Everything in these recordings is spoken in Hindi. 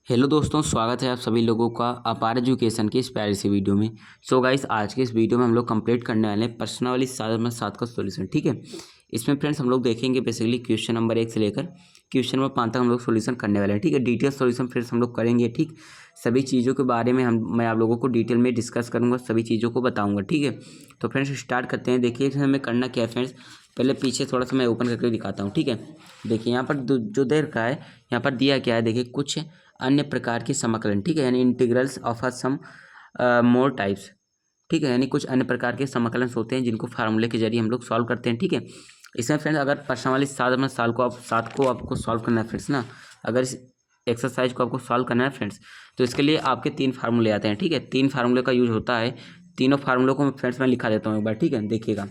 हेलो दोस्तों, स्वागत है आप सभी लोगों का अपार एजुकेशन की इस प्यारी सी वीडियो में। सो गाइस, आज के इस वीडियो में हम लोग कंप्लीट करने वाले हैं प्रश्नावली 7 का सॉल्यूशन। ठीक है, इसमें फ्रेंड्स हम लोग देखेंगे बेसिकली क्वेश्चन नंबर 1 से लेकर क्वेश्चन नंबर 5 तक हम लोग सॉल्यूशन करने वाले हैं। ठीक है, डिटेल सॉल्यूशन फ्रेंड्स हम लोग करेंगे। ठीक, सभी चीज़ों के बारे में मैं आप लोगों को डिटेल में डिस्कस करूँगा, सभी चीज़ों को बताऊँगा। ठीक है, तो फ्रेंड्स स्टार्ट करते हैं। देखिए इसमें हमें करना क्या है फ्रेंड्स, पहले पीछे थोड़ा सा मैं ओपन करके दिखाता हूँ। ठीक है, देखिए यहाँ पर जो दे रखा है, यहाँ पर दिया क्या है, देखिए कुछ अन्य प्रकार के समाकलन। ठीक है, यानी integrals of uh some more types. ठीक है, यानी कुछ अन्य प्रकार के समाकलन होते हैं जिनको फार्मूले के जरिए हम लोग सॉल्व करते हैं। ठीक है, इसमें फ्रेंड्स अगर प्रश्नावली 7 को आपको सॉल्व करना है फ्रेंड्स ना, अगर इस एक्सरसाइज को आपको सॉल्व करना है फ्रेंड्स, तो इसके लिए आपके 3 फार्मूले आते हैं। ठीक है, 3 फार्मूले का यूज होता है। तीनों फार्मूलों को फ्रेंड्स मैं लिखा देता हूँ एक बार। ठीक है, देखिएगा,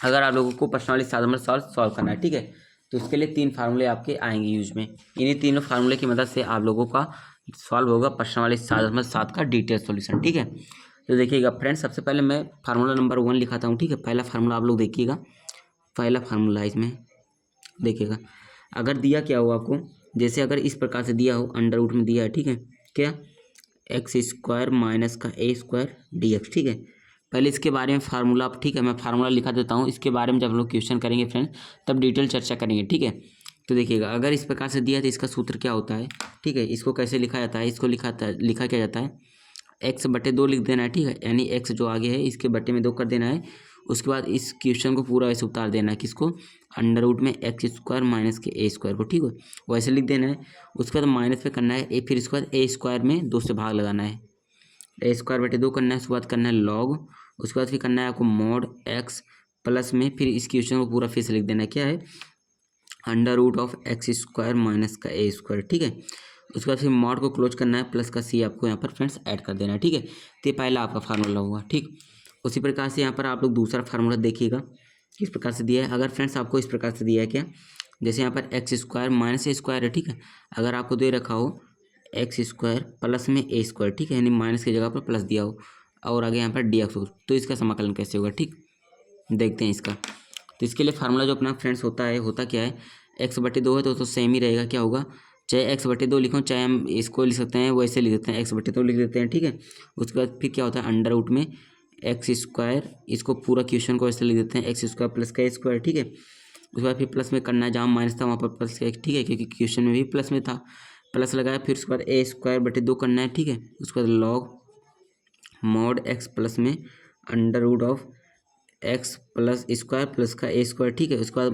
अगर आप लोगों को प्रश्नावली 7 सॉल्व करना है, ठीक है, तो इसके लिए 3 फार्मूले आपके आएंगे यूज में। इन्हीं तीनों फार्मूले की मदद से आप लोगों का सॉल्व होगा प्रश्नावली 7 का डिटेल सॉल्यूशन। ठीक है, तो देखिएगा फ्रेंड्स, सबसे पहले मैं फार्मूला नंबर 1 लिखाता हूँ। ठीक है, पहला फार्मूला आप लोग देखिएगा, पहला फार्मूला इसमें देखिएगा। अगर दिया क्या हो आपको, जैसे अगर इस प्रकार से दिया हो, अंडर रूट में दिया है। ठीक है, क्या एक्स स्क्वायर माइनस का ए स्क्वायर डी एक्स। ठीक है, पहले इसके बारे में फार्मूला, ठीक है मैं फार्मूला लिखा देता हूँ। इसके बारे में जब हम लोग क्वेश्चन करेंगे फ्रेंड्स, तब डिटेल चर्चा करेंगे। ठीक है, तो देखिएगा, अगर इस प्रकार से दिया है तो इसका सूत्र क्या होता है। ठीक है, इसको कैसे लिखा जाता है, इसको लिखा क्या जाता है, एक्स बटे 2 लिख देना है। ठीक है, यानी एक्स जो आगे है इसके बटे में 2 कर देना है। उसके बाद इस क्वेश्चन को पूरा वैसे उतार देना है, किसको, अंडर रूट में एक्स स्क्वायर माइनस के ए स्क्वायर को। ठीक है, वैसे लिख देना है। उसके बाद माइनस पे करना है ए, फिर इसके बाद ए स्क्वायर में 2 से भाग लगाना है, ए स्क्वायर बटे 2 करना है। उसके बाद करना है लॉग, उसके बाद फिर करना है आपको मॉड एक्स प्लस में, फिर इस क्वेश्चन को पूरा फिर से लिख देना है, क्या है, under root of x square minus का ए स्क्वायर। ठीक है, उसके बाद फिर मॉड को क्लोज करना है, प्लस का सी आपको यहाँ पर फ्रेंड्स ऐड कर देना है। ठीक है, तो ये पहला आपका फार्मूला हुआ। ठीक, उसी प्रकार से यहाँ पर आप लोग दूसरा फार्मूला देखिएगा किस प्रकार से दिया है। अगर फ्रेंड्स आपको इस प्रकार से दिया है, क्या, जैसे यहाँ पर x square minus a square है। ठीक है, अगर आपको दे रखा हो एक्स स्क्वायर प्लस में ए स्क्वायर, ठीक है, यानी माइनस की जगह पर प्लस दिया हो, और आगे यहाँ पर डी एक्स हो, तो इसका समाकलन कैसे होगा। ठीक, देखते हैं इसका। तो इसके लिए फार्मूला जो अपना फ्रेंड्स होता है, होता क्या है, एक्स बटे 2 है तो सेम ही रहेगा। क्या होगा, चाहे एक्स बटे 2 लिखो, चाहे हम इसको लिख सकते हैं वैसे लिख देते हैं, एक्स बटे 2 लिख देते हैं। ठीक है, उसके बाद फिर क्या होता है, अंडर रूट में एक्स स्क्वायर, इसको पूरा क्वेश्चन को ऐसे लिख देते हैं, एक्स स्क्वायर प्लस का ए स्क्वायर। ठीक है, उसके बाद फिर प्लस में करना है, जहाँ माइनस था वहाँ पर प्लस का। ठीक है, क्योंकि क्वेश्चन में भी प्लस में था, प्लस लगाया। फिर उसके बाद ए स्क्वायर बटे 2 करना है। ठीक है, उसके बाद लॉग मॉड एक्स प्लस में under root of x plus square plus का ए स्क्वायर। ठीक है, उसके बाद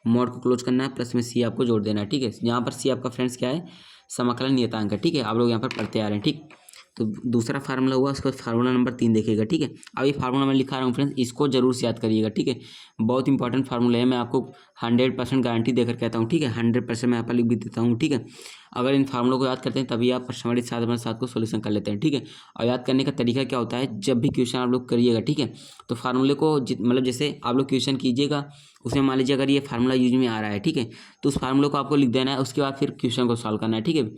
मॉड को क्लोज करना है, प्लस में सी आपको जोड़ देना है। ठीक है, यहाँ पर सी आपका फ्रेंड्स क्या है, समाकलन नियतांक है। ठीक है, आप लोग यहाँ पर पढ़ते आ रहे हैं। ठीक, तो दूसरा फार्मूला हुआ। उसके बाद फार्मूला नंबर 3 देखिएगा। ठीक है, अब ये फार्मूला मैं लिखा रहा हूँ फ्रेंड्स, इसको जरूर से याद करिएगा। ठीक है, बहुत इंपॉर्टेंट फार्मूला है, मैं आपको 100% गारंटी देकर कहता हूँ। ठीक है, 100% मैं यहाँ पर लिख भी देता हूँ। ठीक है, अगर इन फार्मूलों को याद करते हैं तभी आप प्रश्नावली 7 को सोल्यूशन कर लेते हैं। ठीक है, और याद करने का तरीका क्या होता है, जब भी क्वेश्चन आप लोग करिएगा, ठीक है, तो फार्मूले को मतलब जैसे आप लोग क्वेश्चन कीजिएगा, उसमें मान लीजिए अगर ये फार्मूला यूज में आ रहा है, ठीक है, तो उस फार्मूले को आपको लिख देना है, उसके बाद फिर क्वेश्चन को सॉल्व करना है। ठीक है,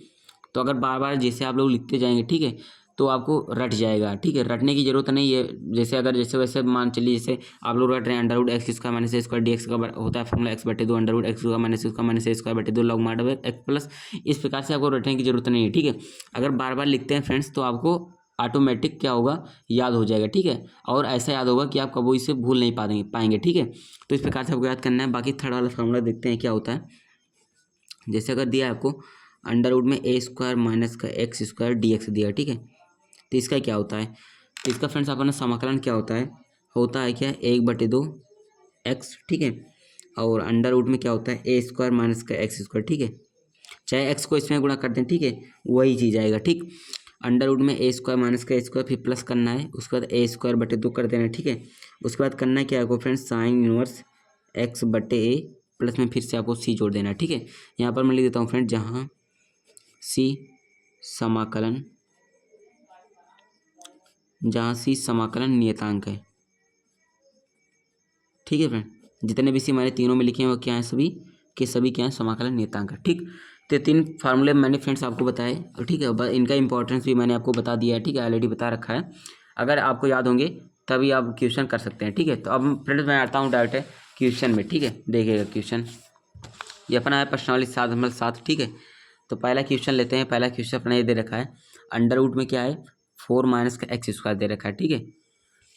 तो अगर बार बार जैसे आप लोग लिखते जाएंगे, ठीक है, तो आपको रट जाएगा। ठीक है, रटने की जरूरत नहीं है, जैसे अगर जैसे वैसे मान चलिए, जैसे आप लोग रट रहे हैं, under root x square minus a square d x का होता है फॉर्मूला, एक्स बटे 2 under root x square minus a square बटे 2 लॉग मॉड एक्स प्लस। इस प्रकार से आपको रटने की जरूरत नहीं है। ठीक है, अगर बार बार लिखते हैं फ्रेंड्स तो आपको ऑटोमेटिक क्या होगा, याद हो जाएगा। ठीक है, और ऐसा याद होगा कि आप कभी इसे भूल नहीं पाएंगे। ठीक है, तो इस प्रकार से आपको याद करना है। बाकी थर्ड वाला फॉर्मूला देखते हैं क्या होता है। जैसे अगर दिया है आपको अंडर रूट में ए स्क्वायर माइनस का एक्स स्क्वायर डी एक्स दिया, ठीक है, तो इसका क्या होता है, तो इसका फ्रेंड्स अपना समाकलन क्या होता है क्या, 1/2 एक्स। ठीक है, और अंडर रूट में क्या होता है, ए स्क्वायर माइनस का एक्स स्क्वायर। ठीक है, चाहे एक्स को इसमें गुणा कर दें, ठीक है, वही चीज़ आएगा। ठीक, अंडर रूट में ए स्क्वायर माइनस का ए स्क्वायर, फिर प्लस करना है, उसके बाद ए स्क्वायर बटे 2 कर देना है। ठीक है, उसके बाद करना है क्या आपको फ्रेंड्स, साइन इनवर्स एक्स बटे ए प्लस में फिर से आपको सी जोड़ देना है। ठीक है, यहाँ पर मैं लिख देता हूँ फ्रेंड, जहाँ सी समाकलन, जहाँ सी समाकलन नियतांक है। ठीक है फ्रेंड, जितने भी सी मैंने तीनों में लिखे हैं वो क्या है, सभी के सभी क्या है, समाकलन नियतांक है। ठीक, तो 3 फार्मूले मैंने फ्रेंड्स आपको बताए, और ठीक है, इनका इंपॉर्टेंस भी मैंने आपको बता दिया है। ठीक है, ऑलरेडी बता रखा है, अगर आपको याद होंगे तभी आप क्वेश्चन कर सकते हैं। ठीक है, तो अब फ्रेंड्स मैं आता हूँ डायरेक्ट क्वेश्चन में। ठीक है, देखिएगा क्वेश्चन ये अपना है प्रश्नावली 7 ठीक है, तो पहला क्वेश्चन लेते हैं। पहला क्वेश्चन अपना ये दे रखा है, अंडर रूट में क्या है 4 माइनस का एक्स स्क्वायर दे रखा है, ठीक है।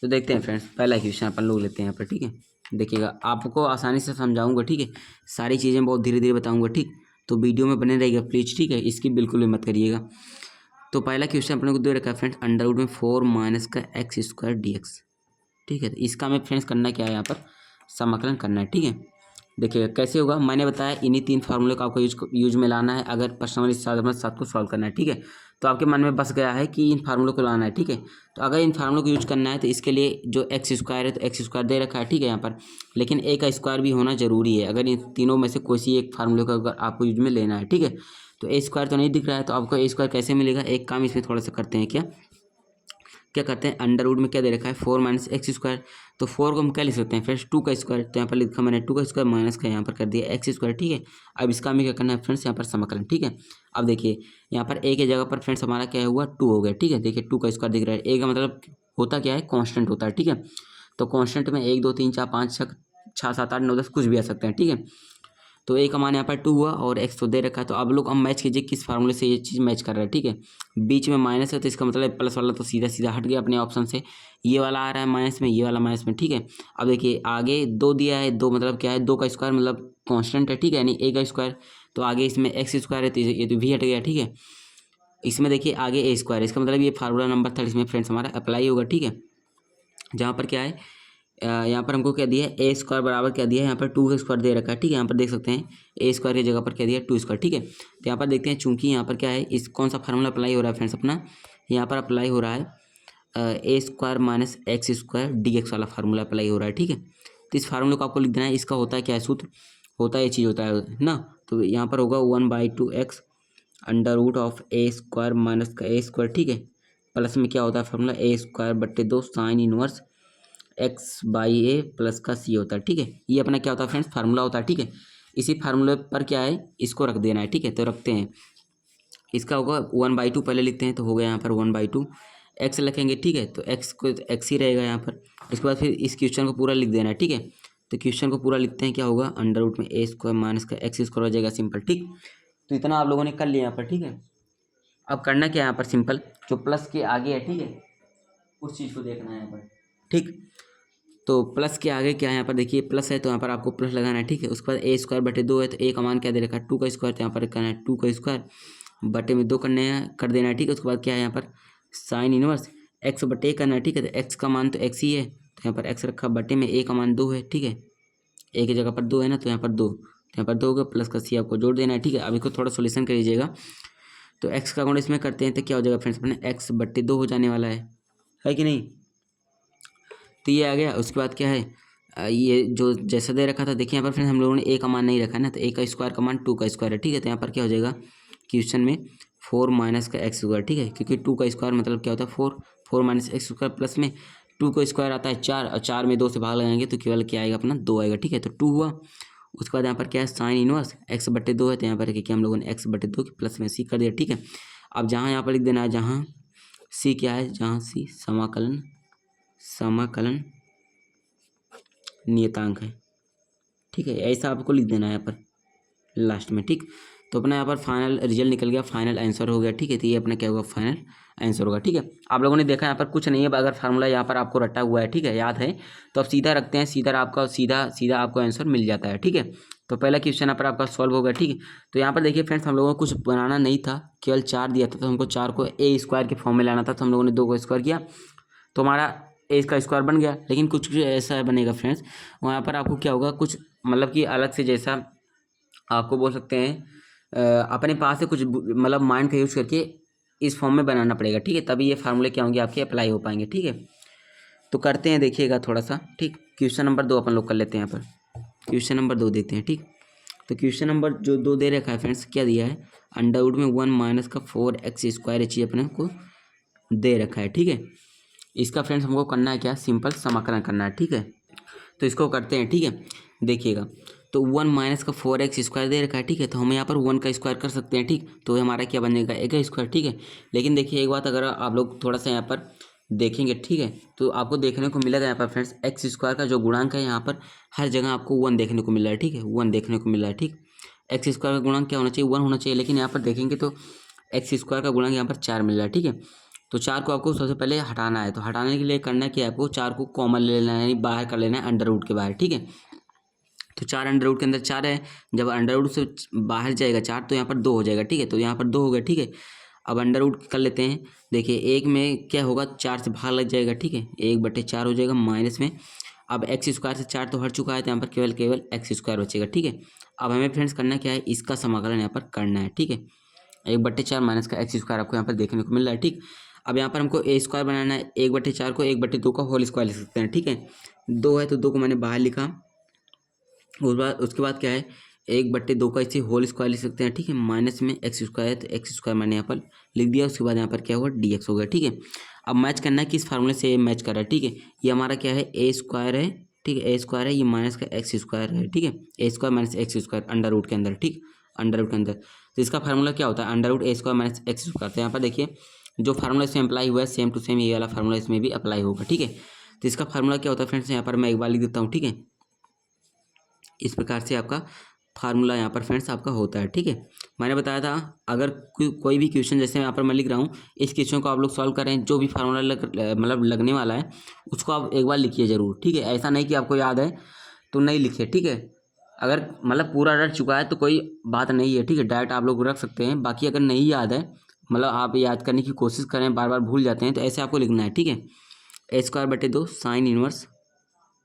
तो देखते हैं फ्रेंड्स, पहला क्वेश्चन अपन लोग लेते हैं यहाँ पर, ठीक है। देखिएगा आपको आसानी से समझाऊंगा, ठीक है, सारी चीज़ें बहुत धीरे धीरे बताऊंगा, ठीक। तो वीडियो में बने रहिएगा प्लीज़, ठीक है, इसकी बिल्कुल भी मत करिएगा। तो पहला क्वेश्चन अपने को दे रखा है फ्रेंड्स, अंडर रूट में 4 माइनस का एक्स स्क्वायर डी एक्स, ठीक है। तो इसका हमें फ्रेंड्स करना क्या है, यहाँ पर समाकलन करना है, ठीक है। देखिए कैसे होगा, मैंने बताया इन्हीं 3 फार्मूले का आपको यूज में लाना है अगर प्रश्न नंबर 7 को सॉल्व करना है, ठीक है। तो आपके मन में बस गया है कि इन फार्मूलों को लाना है, ठीक है। तो अगर इन फार्मूलों को यूज करना है तो इसके लिए जो एक्स स्क्वायर है तो एक्स स्क्वायर दे रखा है, ठीक है यहाँ पर, लेकिन ए का स्क्वायर भी होना जरूरी है अगर इन तीनों में से कोई सी एक फार्मूले को अगर आपको यूज में लेना है, ठीक है। तो ए स्क्वायर तो नहीं दिख रहा है, तो आपको ए स्क्वायर कैसे मिलेगा, एक काम इसमें थोड़ा सा करते हैं, क्या करते हैं, अंडर रूट में क्या दे रखा है 4 माइनस एक्स स्क्वायर, तो 4 को हम क्या लिख सकते हैं फ्रेंड्स 2 का स्क्वायर, तो यहाँ पर लिखा मैंने 2 का स्क्वायर माइनस का यहाँ पर कर दिया एक्स स्क्वायर, ठीक है। अब इसका हमें क्या करना है फ्रेंड्स, यहाँ पर समाकलन, ठीक है। अब देखिए यहाँ पर ए की जगह पर फ्रेंड्स हमारा क्या हुआ 2 हो गया, ठीक है। देखिए 2 का स्क्वायर दिख रहा है, ए का मतलब होता क्या है कॉन्स्टेंट होता है, ठीक है। तो कॉन्स्टेंट में 1 2 3 4 5 6 7 8 9 10 कुछ भी आ सकते हैं, ठीक है। तो ए का मान यहाँ पर 2 हुआ और एक्स तो दे रखा है, तो अब लोग हम मैच कीजिए किस फार्मूले से ये चीज़ मैच कर रहा है, ठीक है। बीच में माइनस है तो इसका मतलब प्लस वाला तो सीधा सीधा हट गया अपने ऑप्शन से, ये वाला आ रहा है माइनस में, ये वाला माइनस में, ठीक है। अब देखिए आगे 2 दिया है, 2 मतलब क्या है 2 का स्क्वायर मतलब कॉन्स्टेंट है, ठीक है, यानी ए का स्क्वायर, तो आगे इसमें एक्स स्क्वायर है तो ये तो भी हट गया, ठीक है। इसमें देखिए आगे ए स्क्वायर, इसका मतलब ये फार्मूला नंबर 3 इसमें फ्रेंड्स हमारा अप्लाई होगा, ठीक है। जहाँ पर क्या है यहाँ पर हमको क्या दिया है ए स्क्वायर बराबर क्या दिया है, यहाँ पर 2 का स्क्वायर दे रखा है, ठीक है। यहाँ पर देख सकते हैं ए स्क्वायर की जगह पर क्या दिया है 2 स्क्वायर, ठीक है। तो यहाँ पर देखते हैं चूंकि यहाँ पर क्या है इस कौन सा फार्मूला अप्लाई हो रहा है फ्रेंड्स अपना, यहाँ पर अप्लाई हो रहा है a square minus x square d x वाला फार्मूला अप्लाई हो रहा है, ठीक है। तो इस फार्मूले को आपको लिख देना है, इसका होता है क्या है सूत्र, होता है ये चीज़ होता है ना। तो यहाँ पर होगा 1/2 x under root of a square minus का ए स्क्वायर, ठीक है, प्लस में क्या होता है फार्मूला ए स्क्वायर बट्टे 2 sine inverse x by A plus का सी होता है, ठीक है। ये अपना क्या होता है फ्रेंड्स फार्मूला होता है, ठीक है। इसी फार्मूले पर क्या है इसको रख देना है, ठीक है। तो रखते हैं, इसका होगा 1/2 पहले लिखते हैं, तो हो गया यहाँ पर 1/2 एक्स लिखेंगे, ठीक है। तो एक्स को एक्स ही रहेगा यहाँ पर, इसके बाद फिर इस क्वेश्चन को पूरा लिख देना है, ठीक है। तो क्वेश्चन को पूरा लिखते हैं, क्या होगा अंडर रूट में ए स्क्वायर माइनस का एक्स स्क्वायर हो जाएगा सिंपल, ठीक। तो इतना आप लोगों ने कर लिया यहाँ पर, ठीक है। अब करना क्या है यहाँ पर सिंपल, जो प्लस के आगे है, ठीक है, उस चीज़ को देखना है यहाँ पर, ठीक। तो प्लस के आगे क्या है यहाँ पर देखिए प्लस है तो यहाँ पर आपको प्लस लगाना है, ठीक है। उसके बाद ए स्क्वायर बटे 2 है तो ए का मान क्या दे रखा है 2 का स्क्वायर, तो यहाँ पर करना है 2 का स्क्वायर बटे में 2 करने हैं कर देना है, ठीक है। उसके बाद क्या है यहाँ पर साइन इनवर्स एक्स बटे करना है, ठीक है। तो एक्स का मान तो एक्स ही है, तो यहाँ पर एक्स रखा बटे में ए का मान 2 है, ठीक है। ए की जगह पर 2 है ना, तो यहाँ पर 2, तो यहाँ पर 2 होगा प्लस का सी आपको जोड़ देना है, ठीक है। अब इसको थोड़ा सोल्यूशन कर लीजिएगा, तो एक्स का गुण इसमें करते हैं तो क्या हो जाएगा फ्रेंड्स अपने एक्स बट्टे 2 हो जाने वाला है कि नहीं। तो ये आ गया। उसके बाद क्या है ये जो जैसा दे रखा था देखिए यहाँ पर फ्रेंड्स हम लोगों ने ए का मान नहीं रखा ना, तो ए का स्क्वायर का मान 2 का स्क्वायर है, ठीक है। तो यहाँ पर क्या हो जाएगा क्वेश्चन में 4 माइनस का एक्स स्क्वायर, ठीक है, क्योंकि 2 का स्क्वायर मतलब क्या होता है 4, 4 माइनस एक्स स्क्वायर प्लस में 2 का स्क्वायर आता है 4 और 4 में 2 से भाग लगाएंगे तो केवल क्या आएगा अपना 2 आएगा, ठीक है। तो 2 हुआ। उसके बाद यहाँ पर क्या है साइन इनवर्स एक्स बट्टे 2 है, तो यहाँ पर क्योंकि हम लोगों ने एक्स बट्टे 2 प्लस में सी कर दिया, ठीक है। अब जहाँ यहाँ पर लिख देना है जहाँ सी क्या है, जहाँ सी समाकलन समाकलन नियतांक है, ठीक है। ऐसा आपको लिख देना है यहाँ पर लास्ट में, ठीक। तो अपना यहाँ पर फाइनल रिजल्ट निकल गया, फाइनल आंसर हो गया, ठीक है। तो ये अपना क्या होगा फाइनल आंसर होगा, ठीक है। आप लोगों ने देखा यहाँ पर कुछ नहीं है, अगर फार्मूला यहाँ पर आपको रटा हुआ है, ठीक है, याद है तो आप सीधा रखते हैं, सीधा आपका सीधा आपको आंसर मिल जाता है, ठीक है। तो पहला क्वेश्चन यहाँ पर आपका सॉल्व होगा, ठीक है। तो यहाँ पर देखिए फ्रेंड्स हम लोगों को कुछ बनाना नहीं था, केवल 4 दिया था तो हमको 4 को ए स्क्वायर के फॉर्म में लाना था, तो हम लोगों ने 2 को स्क्वायर किया तो हमारा ए का स्क्वायर बन गया। लेकिन कुछ ऐसा बनेगा फ्रेंड्स वहाँ पर आपको क्या होगा कुछ मतलब कि अलग से जैसा आपको बोल सकते हैं अपने पास से कुछ मतलब माइंड का यूज़ करके इस फॉर्म में बनाना पड़ेगा, ठीक है। तभी ये फार्मूले क्या होंगे आपके अप्लाई हो पाएंगे, ठीक है। तो करते हैं देखिएगा थोड़ा सा, ठीक। क्वेश्चन नंबर 2 अपन लोग कर लेते हैं, यहाँ पर क्वेश्चन नंबर 2 देखते हैं, ठीक। तो क्वेश्चन नंबर जो 2 दे रखा है फ्रेंड्स क्या दिया है अंडर रूट में 1 माइनस का 4 एक्स स्क्वायर चीज़ अपने को दे रखा है, ठीक है। इसका फ्रेंड्स हमको करना है क्या सिंपल समाकलन करना है, ठीक है। तो इसको करते हैं, ठीक है। देखिएगा तो 1 माइनस का 4 एक्स स्क्वायर दे रखा है, ठीक है। तो हम यहाँ पर 1 का स्क्वायर कर सकते हैं, ठीक। तो हमारा क्या बनेगा ए का स्क्वायर, ठीक है। लेकिन देखिए एक बात अगर आप लोग थोड़ा सा यहाँ पर देखेंगे, ठीक है, तो आपको देखने को मिलेगा यहाँ पर फ्रेंड्स एक्स स्क्वायर का जो गुणांक है यहाँ पर हर जगह आपको 1 देखने को मिल रहा है, ठीक है, 1 देखने को मिल रहा है, ठीक। एक्स स्क्वायर का गुणांक क्या होना चाहिए, 1 होना चाहिए, लेकिन यहाँ पर देखेंगे तो एक्स स्क्वायर का गुणांक यहाँ पर 4 मिल रहा है। ठीक है, तो 4 को आपको सबसे पहले हटाना है। तो हटाने के लिए करना है कि आपको 4 को कॉमन ले लेना है, यानी बाहर कर लेना है अंडर रूट के बाहर। ठीक है, तो 4 अंडर रूट के अंदर 4 है, जब अंडर रूट से बाहर जाएगा 4 तो यहाँ पर 2 हो जाएगा। ठीक है, तो यहाँ पर 2 हो गया। ठीक है, अब अंडर रूट कर लेते हैं। देखिए 1 में क्या होगा, 4 से भाग लग जाएगा। ठीक है, 1/4 हो जाएगा माइनस में। अब एक्स स्क्वायर से 4 तो हट चुका है, तो यहाँ पर केवल एक्स स्क्वायर बचेगा। ठीक है, अब हमें फ्रेंड्स करना क्या है, इसका समाकलन यहाँ पर करना है। ठीक है, 1/4 माइनस का एक्स स्क्वायर आपको यहाँ पर देखने को मिल रहा है। ठीक, अब यहाँ पर हमको ए स्क्वायर बनाना है। 1/4 को 1/2 का होल स्क्वायर लिख सकते हैं। ठीक है, 2 है तो 2 को मैंने बाहर लिखा। उसके बाद क्या है, 1/2 का इसे होल स्क्वायर लिख सकते हैं। ठीक है, माइनस में एक्स स्क्वायर, तो एक्स स्क्वायर मैंने यहाँ पर लिख दिया। उसके बाद यहाँ पर क्या हुआ, dx हो गया। ठीक है, अब मैच करना है किस फार्मूले से मैच कर रहा है। ठीक है, ये हमारा क्या है, ए स्क्वायर है। ठीक है, ए स्क्वायर है, ये माइनस का एक्स स्क्वायर है। ठीक है, a square minus x square under root के अंदर। ठीक, अंडर रूट के अंदर, तो इसका फार्मूला क्या होता है, अंडर रूट ए स्क्वायर माइनस एक्स स्क्वायर। तो यहाँ पर देखिए जो फार्मूला इसमें अप्लाई हुआ है सेम टू सेम ये वाला फार्मूला इसमें भी अप्लाई होगा। ठीक है, तो इसका फार्मूला क्या होता है फ्रेंड्स, यहाँ पर मैं एक बार लिख देता हूँ। ठीक है, इस प्रकार से आपका फार्मूला यहाँ पर फ्रेंड्स आपका होता है। ठीक है, मैंने बताया था अगर कोई भी क्वेश्चन जैसे यहाँ पर मैं लिख रहा हूँ, इस क्वेश्चन को आप लोग सॉल्व करें, जो भी फार्मूला मतलब लगने वाला है उसको आप एक बार लिखिए ज़रूर। ठीक है, ऐसा नहीं कि आपको याद है तो नहीं लिखिए। ठीक है, अगर मतलब पूरा रट चुका है तो कोई बात नहीं है। ठीक है, डायरेक्ट आप लोग रख सकते हैं। बाकी अगर नहीं याद है, मतलब आप याद करने की कोशिश करें, बार बार भूल जाते हैं, तो ऐसे आपको लिखना है। ठीक है, a² 2 sine inverse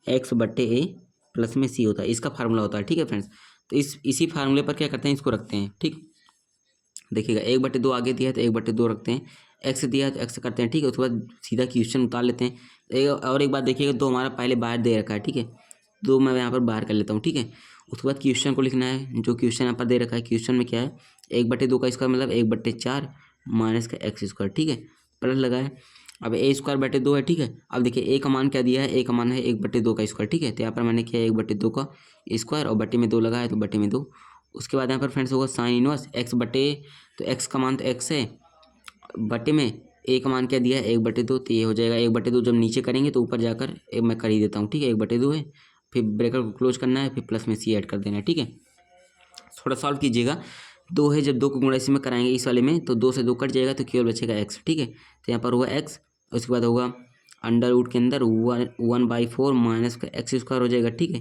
x/a plus में c होता है, इसका फार्मूला होता है। ठीक है फ्रेंड्स, तो इसी फार्मूले पर क्या करते हैं, इसको रखते हैं। ठीक, देखिएगा 1/2 आगे दिया है तो 1/2 रखते हैं, एक्स दिया है तो एक्स करते हैं। ठीक है, उसके बाद सीधा क्वेश्चन उतार लेते हैं। और एक बात देखिएगा, 2 हमारा पहले बाहर दे रखा है। ठीक है, 2 मैं यहाँ पर बाहर कर लेता हूँ। ठीक है, उसके बाद क्वेश्चन को लिखना है, जो क्वेश्चन यहाँ पर दे रखा है। क्वेश्चन में क्या है, 1/2 का स्क्वायर मतलब 1/4 माइनस का एक्स स्क्वायर। ठीक है, प्लस लगाए। अब a²/2 है। ठीक है, अब देखिए ए का मान क्या दिया है, ए का मान है 1/2 का स्क्वायर। ठीक है, तो यहाँ पर मैंने किया 1/2 का स्क्वायर और बटे में 2 लगाया तो बटे में 2। उसके बाद यहाँ पर फ्रेंड्स होगा साइन इनवर्स एक्स बटे, तो एक्स का मान तो एक्स है, बटे में ए का मान क्या दिया है 1/2, तो ये हो जाएगा 1/2। जब नीचे करेंगे तो ऊपर जाकर मैं कर ही देता हूँ। ठीक है, 1/2 है, फिर ब्रेकर को क्लोज करना है, फिर प्लस में सी ऐड कर देना है। ठीक है, थोड़ा सॉल्व कीजिएगा। 2 है, जब 2 को गुणा इसी में कराएंगे इस वाले में, तो 2 से 2 कट जाएगा तो केवल बचेगा एक्स। ठीक है, तो यहाँ पर होगा एक्स, उसके बाद होगा अंडर रूट के अंदर 1/4 माइनस का एक्स स्क्वायर हो जाएगा। ठीक है,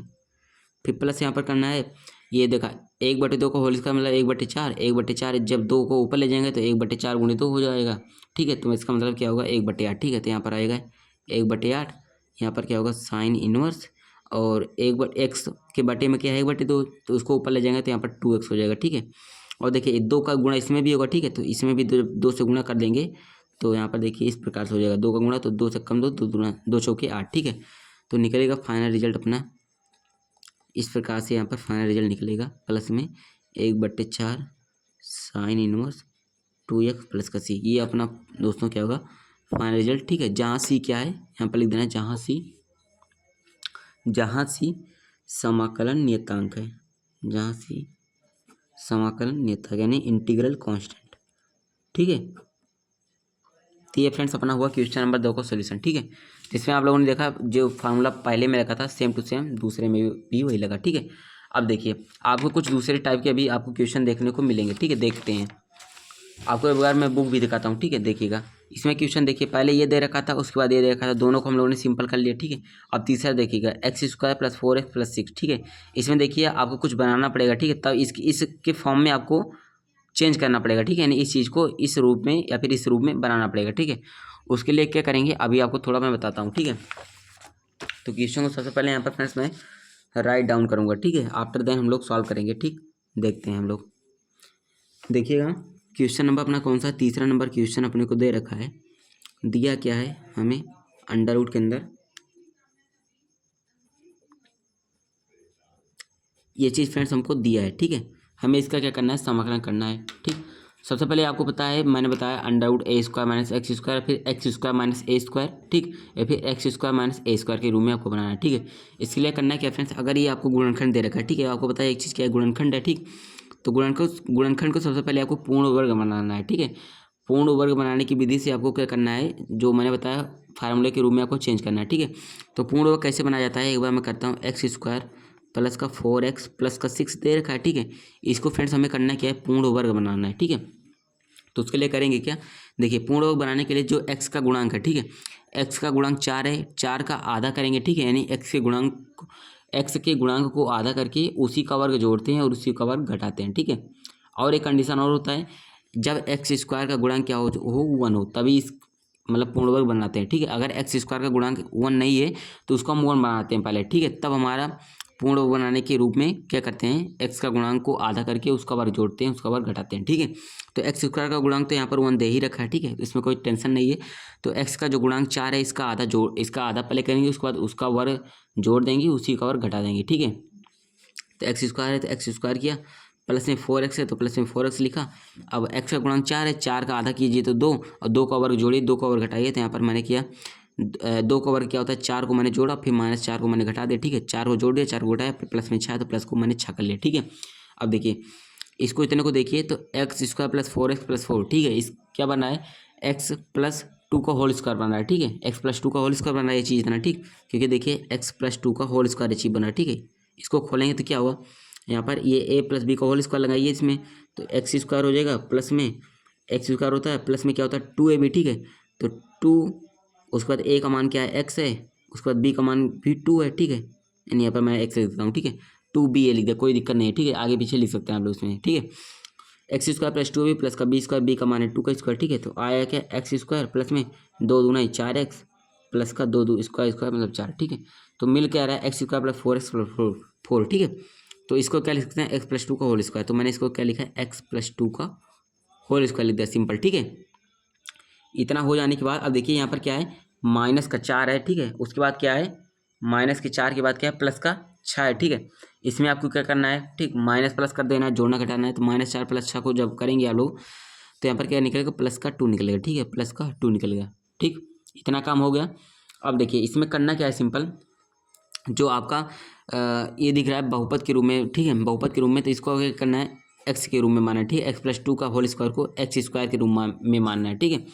फिर प्लस यहाँ पर करना है, ये देखा 1/2 का होल स्क्वायर मतलब 1/4, 1/4 जब 2 को ऊपर ले जाएंगे तो 1/4 × 2 हो जाएगा। ठीक है, तो इसका मतलब क्या होगा 1/8। ठीक है, तो यहाँ पर आएगा 1/8, यहाँ पर क्या होगा साइन इनवर्स, और एक्स के बटे में क्या है 1/2, तो उसको ऊपर ले जाएंगे तो यहाँ पर 2x हो जाएगा। ठीक है, और देखिए 2 का गुणा इसमें भी होगा। ठीक है, तो इसमें भी 2 से गुणा कर देंगे तो यहाँ पर देखिए इस प्रकार से हो जाएगा, 2 का गुणा तो 2 से कम 2, 2 दूना 2 चौके 8। ठीक है, तो निकलेगा फाइनल रिजल्ट अपना इस प्रकार से, यहाँ पर फाइनल रिजल्ट निकलेगा प्लस में 1/4 साइन इनवर्स 2x प्लस का c। ये अपना दोस्तों क्या होगा फाइनल रिजल्ट। ठीक है, जहाँ c क्या है यहाँ पर लिख देना है, जहाँ c समाकलन नियतांक है, जहाँ c समाकलन नियतांक यानी इंटीग्रल कांस्टेंट। ठीक है, तो ये फ्रेंड्स अपना हुआ क्वेश्चन नंबर 2 का सोल्यूशन। ठीक है, इसमें आप लोगों ने देखा जो फार्मूला पहले में रखा था सेम टू सेम दूसरे में भी वही लगा। ठीक है, अब देखिए आपको कुछ दूसरे टाइप के अभी आपको क्वेश्चन देखने को मिलेंगे। ठीक है, देखते हैं, आपको एक बार मैं बुक भी दिखाता हूँ। ठीक है, देखिएगा इसमें क्वेश्चन देखिए, पहले ये दे रखा था उसके बाद ये दे रखा था, दोनों को हम लोगों ने सिंपल कर लिया। ठीक है, अब तीसरा देखिएगा x² + 4x + 6। ठीक है, इसमें देखिए आपको कुछ बनाना पड़ेगा। ठीक है, तब इसके फॉर्म में आपको चेंज करना पड़ेगा। ठीक है, यानी इस चीज़ को इस रूप में या फिर इस रूप में बनाना पड़ेगा। ठीक है, उसके लिए क्या करेंगे अभी आपको थोड़ा मैं बताता हूँ। ठीक है, तो क्वेश्चन को सबसे पहले यहाँ पर फ्रेंड्स मैं राइट डाउन करूँगा। ठीक है, आफ्टर देन हम लोग सॉल्व करेंगे। ठीक, देखते हैं हम लोग, देखिएगा क्वेश्चन नंबर अपना कौन सा, तीसरा नंबर क्वेश्चन अपने को दे रखा है। दिया क्या है हमें, अंडर रूट के अंदर ये चीज़ फ्रेंड्स हमको दिया है। ठीक है, हमें इसका क्या करना है, समाकलन करना है। ठीक, सबसे पहले आपको पता है मैंने बताया अंडर रूट a² - x², फिर x² - a²। ठीक, या फिर x² - a² के रूप में आपको बनाना है। ठीक है, इसके लिए करना है क्या फ्रेंड्स, अगर ये आपको गुणनखंड दे रखा है। ठीक है, आपको पता है एक चीज़ क्या है, गुणनखंड है। ठीक, तो गुणनखंड को सबसे पहले आपको पूर्ण वर्ग बनाना है। ठीक है, पूर्ण वर्ग बनाने की विधि से आपको क्या करना है, जो मैंने बताया फार्मूले के रूप में आपको चेंज करना है। ठीक है, तो पूर्ण वर्ग कैसे बनाया जाता है एक बार मैं करता हूँ, x² प्लस का 4x प्लस का 6 दे रखा है, ठीक है। इसको फ्रेंड्स हमें करना क्या है, पूर्ण वर्ग बनाना है, ठीक है। तो उसके लिए करेंगे क्या, देखिए पूर्ण वर्ग बनाने के लिए जो x का गुणांक है, ठीक है, x का गुणांक 4 है, 4 का आधा करेंगे, ठीक है, यानी x के गुणांक को आधा करके उसी का वर्ग जोड़ते हैं और उसी का वर्ग घटाते हैं, ठीक है। और एक कंडीशन और होता है, जब एक्स स्क्वायर का गुणांक क्या हो 1 हो तभी इस मतलब पूर्ण वर्ग बनाते हैं, ठीक है। अगर एक्स स्क्वायर का गुणांक 1 नहीं है तो उसको हम 1 बनाते हैं पहले, ठीक है, तब हमारा पूर्ण वर्ग बनाने के रूप में क्या करते हैं, एक्स का गुणांक को आधा करके उसका वर्ग जोड़ते हैं, उसका वर्ग घटाते हैं, ठीक है। तो एक्स स्क्वायर का गुणांक तो यहाँ पर 1 दे ही रखा है, ठीक है, इसमें कोई टेंशन नहीं है। तो एक्स का जो गुणांक 4 है इसका आधा पहले करेंगे, उसके बाद उसका वर्ग जोड़ देंगे, उसी का वर्ग घटा देंगे, ठीक है। तो एक्स स्क्वायर है तो एक्स स्क्वायर किया, प्लस में 4x है तो प्लस में 4x लिखा। अब x का गुणांक 4 है, 4 का आधा कीजिए तो 2 और 2 का वर्ग जोड़िए, 2 का वर्ग घटाइए। तो यहाँ पर मैंने किया 2 का वर्ग क्या होता है, 4 को मैंने जोड़ा, फिर -4 को मैंने घटा दिया, ठीक है। 4 को जोड़ दिया, 4 को घटाया, फिर प्लस में 6 तो प्लस को मैंने 6 कर लिया, ठीक है। अब देखिए इसको इतने को देखिए तो x square plus 4x plus 4, ठीक है, इस क्या बना है, x प्लस 2 का होल स्क्वायर बन रहा है, ठीक है, x प्लस 2 का होल स्क्वायर बन रहा है ये चीज़ इतना, ठीक, क्योंकि देखिए x प्लस 2 का होल स्क्वायर ये चीज़ बन रहा है, ठीक है। इसको खोलेंगे तो क्या हुआ, यहाँ पर ये a प्लस बी का होल स्क्वायर लगाइए इसमें, तो एक्स स्क्वायर हो जाएगा, प्लस में एक्स स्क्वायर होता है, प्लस में क्या होता है 2ab, ठीक है। तो 2 उसके बाद a का मान क्या है, x है, उसके बाद b का मान भी 2 है, ठीक है, यानी यहाँ पर मैं x लिख देता हूँ, ठीक है, 2ba लिख दिया, कोई दिक्कत नहीं है, ठीक है, आगे पीछे लिख सकते हैं आप लोग इसमें, ठीक है। X square plus 2ab plus का बी स्क्वायर, बी का मान है 2 का स्क्वायर, ठीक है। तो आया क्या, एक्स स्क्वायर प्लस में 2 दूना 4x प्लस का 2 स्क्वायर मतलब 4, ठीक है। तो मिल के आ रहा है x square plus 4x plus 4, ठीक है। तो इसको क्या लिख सकते हैं, एक्स प्लस 2 का होल स्क्वायर, तो मैंने इसको क्या लिखा है, एक्स प्लस 2 का होल स्क्वायर लिख दिया, सिंपल, ठीक है। इतना हो जाने के बाद अब देखिए यहाँ पर क्या है, माइनस का 4 है, ठीक है, उसके बाद क्या है, माइनस के 4 के बाद क्या है, प्लस का 6 है, ठीक है। इसमें आपको क्या करना है, ठीक, माइनस प्लस कर देना है, जोड़ना घटाना है। तो -4 + 6 को जब करेंगे आप लोग तो यहाँ पर क्या निकलेगा, प्लस का 2 निकलेगा, ठीक है, प्लस का 2 निकलेगा, ठीक, इतना काम हो गया। अब देखिए इसमें करना क्या है, सिंपल, जो आपका ये दिख रहा है बहुपद के रूप में, ठीक है, बहुपद के रूप में, तो इसको क्या करना है, एक्स के रूप में मानना है, ठीक है, एक्स प्लस 2 का होल स्क्वायर को एक्स स्क्वायर के रूप में मानना है, ठीक है।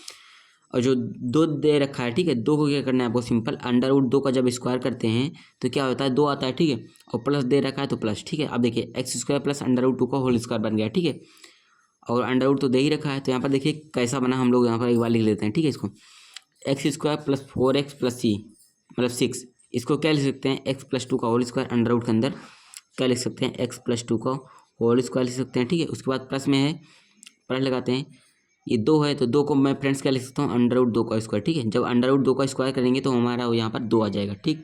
और जो 2 दे रखा है, ठीक है, 2 को क्या करना है आपको, सिंपल √2 का जब स्क्वायर करते हैं तो क्या होता है, 2 आता है, ठीक है, और प्लस दे रखा है तो प्लस, ठीक है। अब देखिए एक्स स्क्वायर प्लस √2 का होल स्क्वायर बन गया, ठीक है, और √2 तो दे ही रखा है। तो यहाँ पर देखिए कैसा बना, हम लोग यहाँ पर एक बार लिख लेते हैं, ठीक है, इसको x square plus 4x plus c मतलब 6, इसको क्या लिख सकते हैं, एक्स प्लस 2 का होल स्क्वायर √ के अंदर क्या लिख सकते हैं, एक्स प्लस 2 का होल स्क्वायर लिख सकते हैं, ठीक है। उसके बाद प्लस में है, प्लस लगाते हैं, ये 2 है तो 2 को मैं फ्रेंड्स क्या लिख सकता हूँ, √2 का स्क्वायर, ठीक है। जब √2 का स्क्वायर करेंगे तो हमारा यहाँ पर 2 आ जाएगा, ठीक,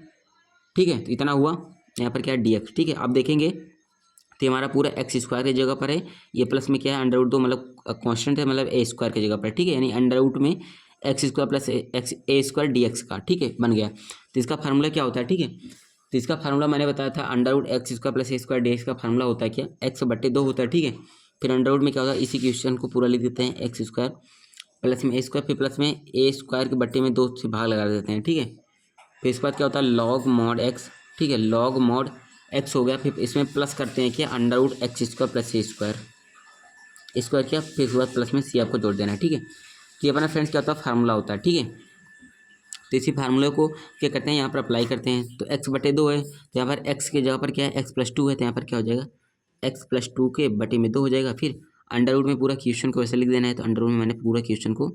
ठीक है। तो इतना हुआ, यहाँ पर क्या है dx, ठीक है। अब देखेंगे तो हमारा पूरा एक्स स्क्वायर की जगह पर है, ये प्लस में क्या है √2 मतलब कांस्टेंट है, मतलब a स्क्वायर की जगह पर, ठीक है, यानी √ में x square plus x a square dx का, ठीक है, बन गया। तो इसका फार्मूला क्या होता है, ठीक है, तो इसका फार्मूला मैंने बताया था, √x square plus a square dx का फार्मूला होता है क्या, x/2 होता है, ठीक है। फिर √ में क्या होता है, इसी क्वेश्चन को पूरा लिख देते हैं, एक्स स्क्वायर प्लस में a स्क्वायर, फिर प्लस में a स्क्वायर के बट्टे में 2 से भाग लगा देते हैं, ठीक है। फिर इसके बाद क्या होता है, log mod x, ठीक है, log mod x हो गया। फिर इसमें प्लस करते हैं क्या, √x square plus a square किया, फिर इसके बाद प्लस में c आपको जोड़ देना है, ठीक है। तो ये अपना फ्रेंड्स क्या होता है, फार्मूला होता है, ठीक है। तो इसी फार्मूले को क्या करते हैं, यहाँ पर अप्लाई करते हैं। तो x/2 है तो यहाँ पर x की जगह पर क्या है, x प्लस 2 है तो यहाँ पर क्या हो जाएगा, x प्लस 2 के बटे में 2 हो जाएगा। फिर √ में पूरा क्वेश्चन को वैसे लिख देना है, तो √ में मैंने पूरा क्वेश्चन को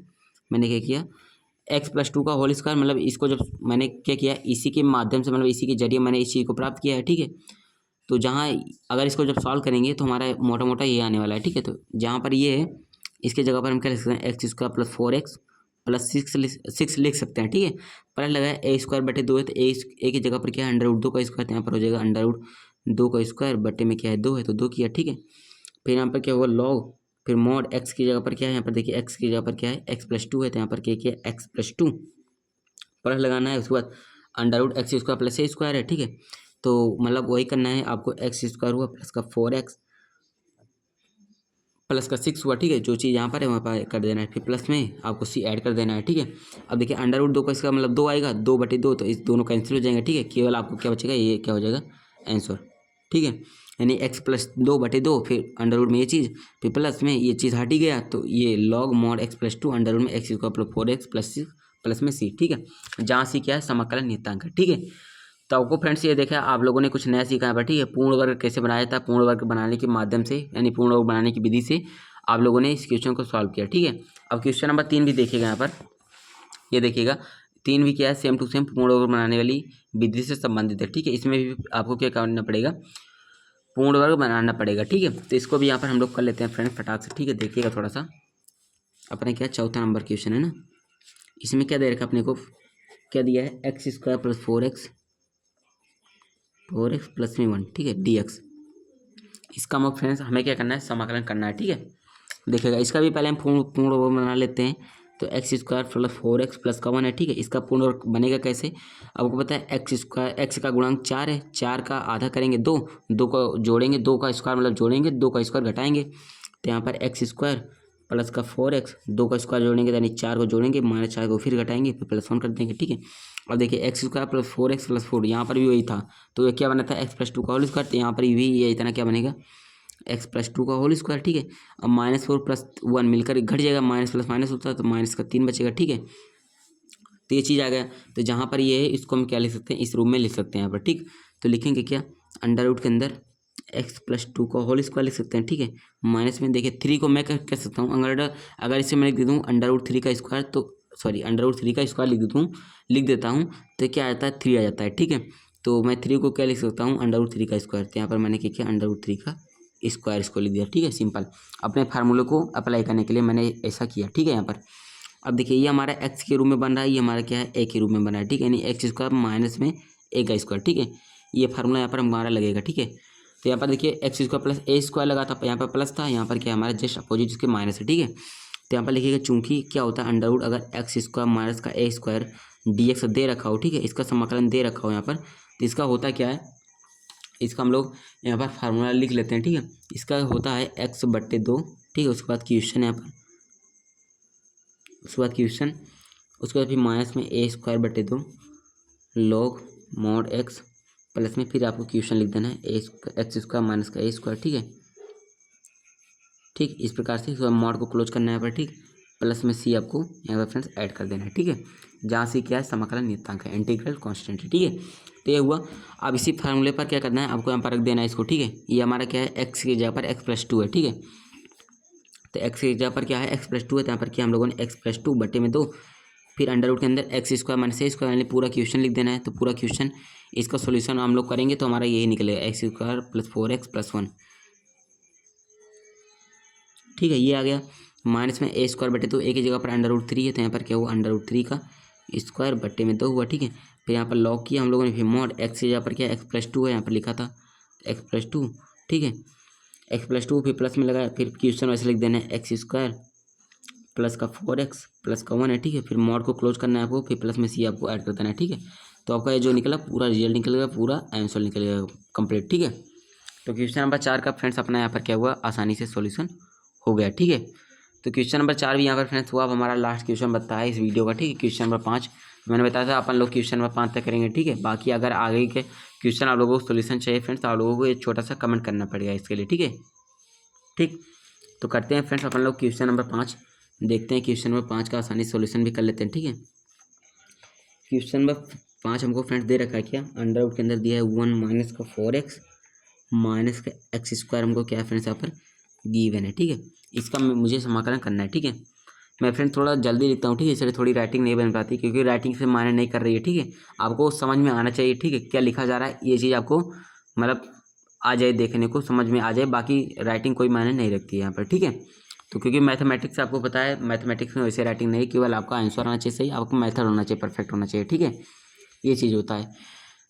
मैंने क्या किया, x प्लस 2 का होल स्क्वायर, मतलब इसको जब मैंने क्या किया, इसी के माध्यम से मतलब इसी के जरिए मैंने इस चीज़ को प्राप्त किया है, ठीक है। तो जहाँ अगर इसको जब सॉल्व करेंगे तो हमारा मोटा मोटा ये आने वाला है, ठीक है। तो जहाँ पर ये है इसके जगह पर हम क्या लिख सकते हैं, x square plus 4x plus 6 लिख सकते हैं, ठीक है। प्लस लगाया a²/2 है तो a की जगह पर क्या है, √2 का स्क्वायर, तो यहाँ पर हो जाएगा √2 का स्क्वायर बटे में क्या है 2 है तो 2 किया, ठीक है। फिर यहाँ पर क्या हुआ लॉग, फिर mod x की जगह पर क्या है, यहाँ पर देखिए x की जगह पर क्या है, x प्लस 2 है तो यहाँ पर क्या किया, x प्लस 2 प्लस लगाना है। उसके बाद √x² प्लस a² है, ठीक है। तो मतलब वही करना है आपको, x² हुआ प्लस का 4x प्लस का 6 हुआ, ठीक है। जो चीज़ यहाँ पर है वहाँ पर कर देना है, फिर प्लस में आपको c ऐड कर देना है, ठीक है। अब देखिए √2 का इसका मतलब 2 आएगा, 2/2 तो इस दोनों कैंसिल हो जाएंगे, ठीक है। केवल आपको क्या बचेगा, ये क्या हो जाएगा आंसर, ठीक है। यानी x प्लस 2/2 फिर √ में ये चीज़, फिर प्लस में ये चीज़ हट ही गया, तो ये log mod x प्लस 2 √ में x² plus 4x plus 6 plus में c, ठीक है। जहाँ c क्या है, समाकलन नियतांक है, ठीक है। तो आपको फ्रेंड्स ये देखा आप लोगों ने कुछ नया सीखा है पर, ठीक है। पूर्ण वर्ग कैसे बनाया जाता है, पूर्ण वर्ग बनाने के माध्यम से यानी पूर्ण वर्ग बनाने की विधि से आप लोगों ने इस क्वेश्चन को सॉल्व किया, ठीक है। अब क्वेश्चन नंबर 3 भी देखिएगा यहाँ पर, ये देखिएगा 3 भी क्या है, सेम टू सेम पूर्ण वर्ग बनाने वाली विधि से संबंधित है, ठीक है। इसमें भी आपको क्या करना पड़ेगा, पूर्ण वर्ग बनाना पड़ेगा, ठीक है। तो इसको भी यहाँ पर हम लोग कर लेते हैं फ्रेंड्स फटाक से, ठीक है। देखिएगा थोड़ा सा अपने क्या चौथा नंबर क्वेश्चन है ना, इसमें क्या दे रखा अपने को, क्या दिया है, x square plus 4x plus में 1, ठीक है, dx। इसका मतलब फ्रेंड्स हमें क्या करना है, समाकलन करना है, ठीक है। देखिएगा इसका भी पहले हम पूर्ण वर्ग बना लेते हैं। तो x square plus 4x plus का 1 है, ठीक है। इसका पूर्ण वर्ग बनेगा कैसे, आपको पता है एक्स स्क्वायर, एक्स का गुणांक 4 है, 4 का आधा करेंगे 2, 2 को जोड़ेंगे, 2 का स्क्वायर मतलब जोड़ेंगे, 2 का स्क्वायर घटाएंगे। तो यहाँ पर एक्स स्क्वायर प्लस का 4x, 2 का स्क्वायर जोड़ेंगे यानी 4 को जोड़ेंगे, -4 को फिर घटाएंगे, फिर +1 कर देंगे, ठीक है। और देखिए x square plus 4x plus 4, यहाँ पर भी वही था। तो ये क्या बना था, x प्लस 2 का होल स्क्वायर। तो यहाँ पर भी ये इतना क्या बनेगा, x प्लस 2 का होल स्क्वायर, ठीक है। अब -4 प्लस 1 मिलकर घट जाएगा, माइनस प्लस माइनस होता है तो माइनस का 3 बचेगा, ठीक है। तो ये चीज़ आ गया। तो जहाँ पर ये है इसको हम क्या लिख सकते हैं, इस रूप में लिख सकते हैं यहाँ पर, ठीक। तो लिखेंगे क्या, अंडर रूट के अंदर x प्लस 2 का होल स्क्वायर लिख सकते हैं, ठीक है। माइनस में देखिए 3 को मैं कह सकता हूँ, अगर इसे मैं लिख दूँ अंडर रूट 3 का स्क्वायर, तो सॉरी अंडर रूट 3 का स्क्वायर लिख देता हूँ तो क्या आ जाता है, 3 आ जाता है, ठीक है। तो मैं 3 को क्या लिख सकता हूँ, अंडर रूट 3 का स्क्वायर। तो यहाँ पर मैंने क्या किया, अंडर रूट 3 का स्क्वायर इसको लिख दिया, ठीक है। सिंपल अपने फार्मूले को अप्लाई करने के लिए मैंने ऐसा किया, ठीक है। यहाँ पर अब देखिए ये हमारा x के रूप में बन रहा है, ये हमारा क्या है, a के रूप में बन रहा है, ठीक है। यानी एक्स स्क्वायर माइनस में a का स्क्वायर, ठीक है। ये फार्मूला यहाँ पर हमारा लगेगा, ठीक है। तो यहाँ पर देखिए एक्स स्क्वायर प्लस ए स्क्वायर लगा था, यहाँ पर प्लस था, यहाँ पर क्या हमारा जस्ट अपोजिट इसके माइनस है, ठीक है। तो यहाँ पर लिखिएगा चूंकि क्या होता है, अंडर रूट अगर एक्स स्क्वायर माइनस का ए स्क्वायर dx दे रखा हो, ठीक है, इसका समाकलन दे रखा हो यहाँ पर, तो इसका होता क्या है, इसका हम लोग यहाँ पर फार्मूला लिख लेते हैं, ठीक है। इसका होता है x/2, ठीक है। उसके बाद क्वेश्चन यहाँ पर, उसके बाद क्वेश्चन, उसके बाद फिर माइनस में a²/2 log mod x plus में फिर आपको क्वेश्चन लिख देना है एक्स स्क्वायर माइनस का a स्क्वायर, ठीक है। ठीक इस प्रकार से मॉड को क्लोज करना है यहाँ पर, ठीक। प्लस में c आपको यहाँ पर फ्रेंड्स ऐड कर देना है, ठीक है। जहाँ से क्या है, समाकलन नियतांक है, इंटीग्रल कांस्टेंट है, ठीक है। तो ये हुआ। अब इसी फार्मूले पर क्या करना है, आपको यहाँ पर रख देना है इसको, ठीक है। ये हमारा क्या है, x की जगह पर x+2 है, ठीक है। तो x की जगह पर क्या है, x+2 है। तो यहाँ पर क्या हम लोगों ने x+2/2, फिर अंडर रूट के अंदर x square minus a square यानी पूरा क्वेश्चन लिख देना है। तो पूरा क्वेश्चन इसका सॉल्यूशन हम लोग करेंगे तो हमारा यही निकलेगा, x square plus 4x plus 1, ठीक है। ये आ गया माइनस में a²/2, ए की जगह पर अंडर रूट 3 है, तो यहाँ पर क्या हुआ, अंडर रूट 3 का स्क्वायर/2 हुआ, ठीक है। फिर यहाँ पर लॉग किया हम लोगों ने, फिर मॉड एक्स की जगह पर क्या x+2 है, यहाँ पर लिखा था x+2, ठीक है। x+2 फिर प्लस में लगाया, फिर क्वेश्चन वैसे लिख देना है एक्स स्क्वायर प्लस का 4x प्लस का 1 है, ठीक है। फिर मॉड को क्लोज करना है आपको, फिर प्लस में c आपको ऐड कर देना है, ठीक है। तो आपका ये जो निकला पूरा रिजल्ट निकलेगा, पूरा आंसर निकलेगा कंप्लीट, ठीक है। तो क्वेश्चन नंबर 4 का फ्रेंड्स अपना यहाँ पर क्या हुआ, आसानी से सॉल्यूशन हो गया, ठीक है। तो क्वेश्चन नंबर 4 भी यहाँ पर फ्रेंड्स हुआ। अब हमारा लास्ट क्वेश्चन बनता है इस वीडियो का, ठीक है। क्वेश्चन नंबर 5 मैंने बताया था अपन लोग क्वेश्चन नंबर 5 तक करेंगे, ठीक है। बाकी अगर आगे के क्वेश्चन आप लोगों को सोल्यूशन चाहिए फ्रेंड्स, तो आप लोगों को एक छोटा सा कमेंट करना पड़ेगा इसके लिए, ठीक है। ठीक तो करते हैं फ्रेंड्स अपन लोग क्वेश्चन नंबर 5, देखते हैं क्वेश्चन नंबर 5 का आसानी सॉल्यूशन भी कर लेते हैं, ठीक है। क्वेश्चन नंबर 5 हमको फ्रेंड्स दे रखा है क्या, अंडर रूट के अंदर दिया है 1 माइनस का 4x माइनस का एक्स स्क्वायर, हमको क्या है फ्रेंड्स यहाँ पर गिवन है, ठीक है। इसका मुझे समाकलन करना है, ठीक है। मैं फ्रेंड्स थोड़ा जल्दी लिखता हूँ, ठीक है, इसलिए थोड़ी राइटिंग नहीं बन पाती, क्योंकि राइटिंग से मायने नहीं कर रही है, ठीक है। आपको समझ में आना चाहिए, ठीक है, क्या लिखा जा रहा है, ये चीज़ आपको मतलब आ जाए, देखने को समझ में आ जाए, बाकी राइटिंग कोई मायने नहीं रखती है यहाँ पर, ठीक है। तो क्योंकि मैथमेटिक्स आपको पता है, मैथमेटिक्स में वैसे राइटिंग नहीं, केवल आपका आंसर आना चाहिए सही, आपका मेथड होना चाहिए परफेक्ट होना चाहिए, ठीक है। ये चीज़ होता है।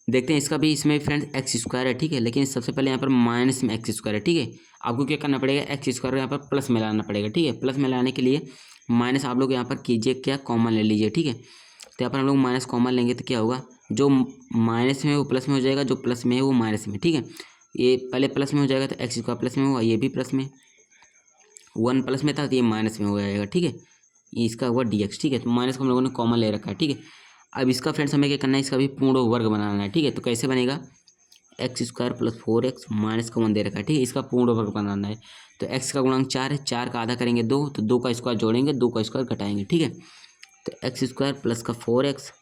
देखते हैं इसका भी, इसमें फ्रेंड्स एक्स स्क्वायर है, ठीक है। लेकिन सबसे पहले यहाँ पर माइनस में एक्स स्क्वायर है, ठीक है। आपको क्या करना पड़ेगा, एक्स स्क्वायर यहाँ पर प्लस में लाना पड़ेगा, ठीक है। प्लस में लाने के लिए माइनस आप लोग यहाँ पर कीजिए क्या, कॉमन ले लीजिए, ठीक है। तो यहाँ पर हम लोग माइनस कॉमन लेंगे तो क्या होगा, जो माइनस में है वो प्लस में हो जाएगा, जो प्लस में है वो माइनस में, ठीक है। ये पहले प्लस में हो जाएगा तो एक्स स्क्वायर प्लस में होगा, ये भी प्लस में, 1 प्लस में था तो ये माइनस में हो जाएगा, ठीक है। ये इसका हुआ dx, ठीक है। तो माइनस को हम लोगों ने कॉमन ले रखा है, ठीक है। अब इसका फ्रेंड्स हमें क्या करना है, इसका भी पूर्ण वर्ग बनाना है, ठीक है। तो कैसे बनेगा, x square plus 4x minus का 1 दे रखा है, ठीक है। इसका पूर्ण वर्ग बनाना है। तो x का गुणांक 4 है, 4 का आधा करेंगे 2, तो 2 का स्क्वायर जोड़ेंगे, 2 का स्क्वायर घटाएंगे, ठीक है। तो एक्स स्क्वायर प्लस का 4x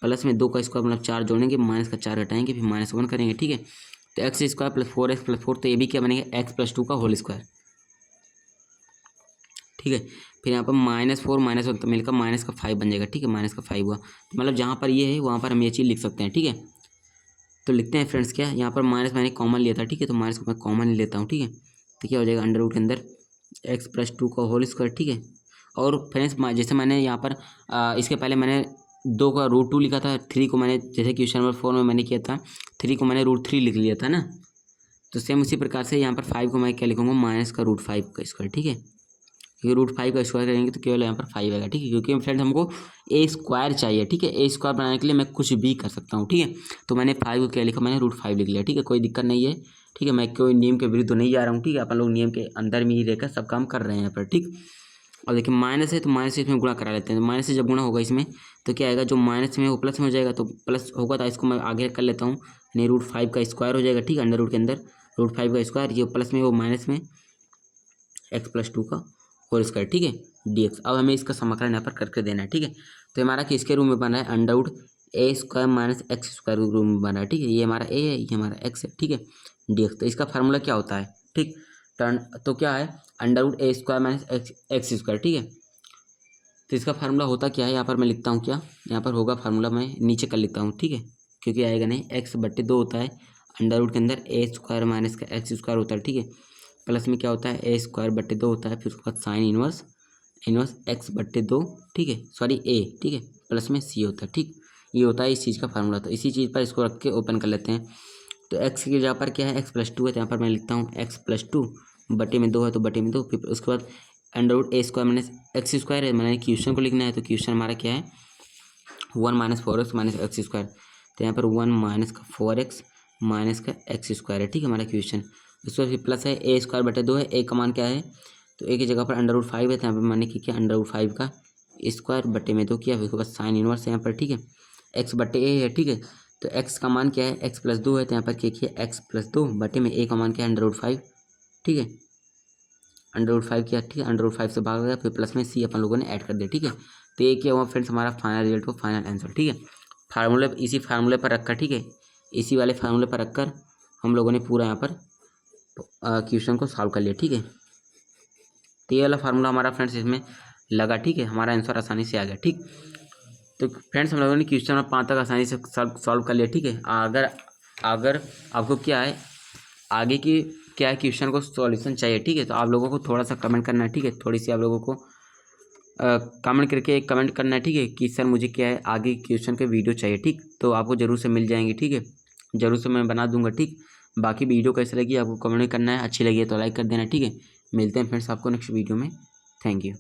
प्लस में 2 का स्क्वायर मतलब 4 जोड़ेंगे, माइनस का 4 घटाएंगे, फिर -1 करेंगे, ठीक है। तो x square plus 4x plus 4, तो ये भी क्या बनेगा x+2 का होल स्क्वायर, ठीक है। फिर यहाँ पर -4 -1 तो मिलकर माइनस का 5 बन जाएगा, ठीक है, माइनस का 5 हुआ। तो मतलब जहाँ पर ये है वहाँ पर हम ये चीज़ लिख सकते हैं, ठीक है। तो लिखते हैं फ्रेंड्स क्या, यहाँ पर माइनस मैंने कॉमन लिया था, ठीक है, तो माइनस को मैं कॉमन ही लेता हूँ, ठीक है। तो क्या हो जाएगा अंडर रूट के अंदर x+2 का होल स्क्वायर, ठीक है। और फ्रेंड्स जैसे मैंने यहाँ पर इसके पहले मैंने 2 का √2 लिखा था, 3 को मैंने जैसे क्वेश्चन नंबर 4 में मैंने किया था 3 को मैंने √3 लिख लिया था ना। तो सेम उसी प्रकार से यहाँ पर 5 को मैं क्या लिखूँगा माइनस का √5 का स्क्वायर, ठीक है। क्योंकि √5 का स्क्वायर करेंगे तो केवल यहाँ पर 5 आएगा, ठीक है। क्योंकि फ्रेंड्स हमको ए स्क्वायर चाहिए, ठीक है। ए स्क्वायर बनाने के लिए मैं कुछ भी कर सकता हूँ, ठीक है। तो मैंने 5 को क्या लिखा, मैंने √5 लिख लिया, ठीक है, कोई दिक्कत नहीं है, ठीक है। मैं कोई नियम के विरुद्ध तो नहीं जा रहा हूँ, ठीक है। अपन लोग नियम के अंदर में ही रहकर सब काम कर रहे हैं यहाँ पर, ठीक। और देखिए माइनस है तो माइनस से इसमें गुणा करा लेते हैं। तो माइनस से जब गुणा होगा इसमें तो क्या आएगा, जो माइनस में वो प्लस में हो जाएगा, तो प्लस होगा तो इसको मैं आगे कर लेता हूँ, यानी √5 का स्क्वायर हो जाएगा, ठीक है। अंडर रूट के अंदर √5 का स्क्वायर, ये प्लस में वो माइनस में x+2 का होल स्क्वायर, ठीक है, dx। अब हमें इसका समाकलन यहाँ पर करके देना है, ठीक है। तो हमारा किसके रूम में बना है, under root a² minus x² room में बना है, ठीक है। ये हमारा a है, ये हमारा x है, ठीक है, dx। तो इसका फार्मूला क्या होता है, ठीक। तो क्या है under root a² minus x², ठीक है। तो इसका फार्मूला होता क्या है, यहाँ पर मैं लिखता हूँ क्या, यहाँ पर होगा फार्मूला, मैं नीचे कर लिखता हूँ, ठीक है, क्योंकि आएगा नहीं, x/2 होता है अंडर रूट के अंदर a² माइनस का x² होता है, ठीक है। प्लस में क्या होता है a²/2 होता है, फिर उसके बाद साइन इनवर्स x/2, ठीक है, सॉरी a, ठीक है, प्लस में c होता है, ठीक। ये होता है इस चीज़ का फार्मूला। तो इसी चीज़ पर इसको रख के ओपन कर लेते हैं। तो x की जगह पर क्या है x+2 है, तो यहाँ पर मैं लिखता हूँ x+2 बटे में 2 है तो बटे में 2, फिर उसके बाद under root a² minus x² है, मैंने क्वेश्चन को लिखना है। तो क्वेश्चन हमारा क्या है 1 - 4x माइनस x²। तो यहाँ पर 1 माइनस का 4x माइनस का x² है, ठीक है, हमारा क्वेश्चन। उसके बाद फिर प्लस है a²/2 है, a का मान क्या है, तो a की जगह पर अंडर रूट 5 है, तो यहाँ पर मैंने क्या अंडर रूट 5 का स्क्वायर बटे में 2 किया, फिर उसके बाद साइन इनवर्स है यहाँ पर, ठीक है, x/a है, ठीक है। तो x का मान क्या है x+2 है, तो यहाँ पर क्या किया x+2 बटे में a का मान क्या है अंडर रूट 5, ठीक है, अंडर रूट 5 किया, ठीक है, अंडर रूट 5 से भाग गया, फिर प्लस में c अपन लोगों ने ऐड कर दिया, ठीक है। तो ये क्या हुआ फ्रेंड्स हमारा फाइनल रिजल्ट हो, फाइनल आंसर, ठीक है। फार्मूले इसी फार्मूले पर रखकर, ठीक है, इसी वाले फार्मूले पर रखकर हम लोगों ने पूरा यहाँ पर क्वेश्चन को सॉल्व कर लिया, ठीक है। तो ये वाला फार्मूला हमारा फ्रेंड्स इसमें लगा, ठीक है, हमारा आंसर आसानी से आ गया, ठीक। तो फ्रेंड्स हम लोगों ने क्वेश्चन नंबर 5 तक आसानी से सॉल्व कर लिया, ठीक है। अगर आपको क्या है आगे की क्या है क्वेश्चन को सॉल्यूशन चाहिए, ठीक है, तो आप लोगों को थोड़ा सा कमेंट करना है, ठीक है, थोड़ी सी आप लोगों को कमेंट करके एक कमेंट करना है, ठीक है, कि सर मुझे क्या है आगे क्वेश्चन के वीडियो चाहिए, ठीक। तो आपको ज़रूर से मिल जाएंगे, ठीक है, ज़रूर से मैं बना दूंगा, ठीक। बाकी वीडियो कैसी लगी आपको कमेंट करना है, अच्छी लगी है तो लाइक कर देना, ठीक है। मिलते हैं फ्रेंड्स आपको नेक्स्ट वीडियो में, थैंक यू।